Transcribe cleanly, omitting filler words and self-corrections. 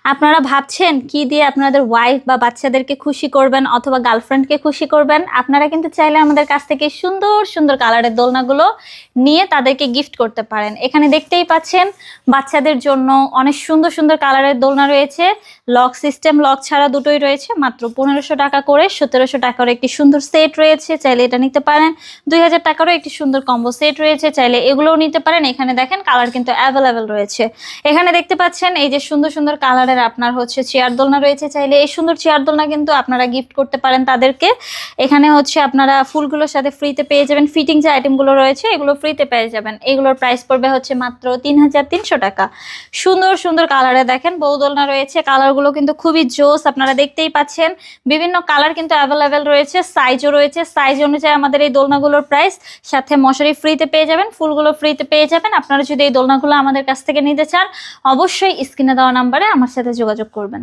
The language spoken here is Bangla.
আপনারা ভাবছেন কি দিয়ে আপনাদের ওয়াইফ বা বাচ্চাদেরকে খুশি করবেন অথবা গার্লফ্রেন্ডকে খুশি করবেন? আপনারা কিন্তু চাইলে আমাদের কাছ থেকে সুন্দর সুন্দর কালারের দোলনাগুলো নিয়ে তাদেরকে গিফট করতে পারেন। এখানে দেখতেই পাচ্ছেন বাচ্চাদের জন্য অনেক সুন্দর সুন্দর কালারের দোলনা রয়েছে। লক সিস্টেম, লক ছাড়া দুটোই রয়েছে। মাত্র 1500 টাকা করে 1700 টাকারও একটি সুন্দর সেট রয়েছে, চাইলে এটা নিতে পারেন। 2000 টাকারও একটি সুন্দর কম্বো সেট রয়েছে, চাইলে এগুলোও নিতে পারেন। এখানে দেখেন কালার কিন্তু অ্যাভেলেবেল রয়েছে। এখানে দেখতে পাচ্ছেন এই যে সুন্দর সুন্দর কালারের আপনার হচ্ছে চেয়ার দোলনা রয়েছে, চাইলে এই সুন্দর চেয়ার দোলনা কিন্তু আপনারা গিফট করতে পারেন তাদেরকে। এখানে হচ্ছে আপনারা ফুলগুলোর সাথে ফ্রিতে পেয়ে যাবেন, ফিটিং যে আইটেমগুলো রয়েছে এগুলো ফ্রিতে পেয়ে যাবেন। এগুলোর প্রাইস পড়বে হচ্ছে মাত্র 3300 টাকা। সুন্দর সুন্দর কালারে দেখেন বউ দোলনা রয়েছে, কালারগুলো কিন্তু খুবই জোস, আপনারা দেখতেই পাচ্ছেন। বিভিন্ন কালার কিন্তু অ্যাভেলেবেল রয়েছে, সাইজও রয়েছে। সাইজ অনুযায়ী আমাদের এই দোলনাগুলোর প্রাইস, সাথে মশারি ফ্রিতে পেয়ে যাবেন, ফুলগুলো ফ্রিতে পেয়ে যাবেন। আপনারা যদি এই দোলনাগুলো আমাদের কাছ থেকে নিতে চান অবশ্যই স্ক্রিনে দেওয়া নাম্বারে আমার সাথে যোগাযোগ করবেন।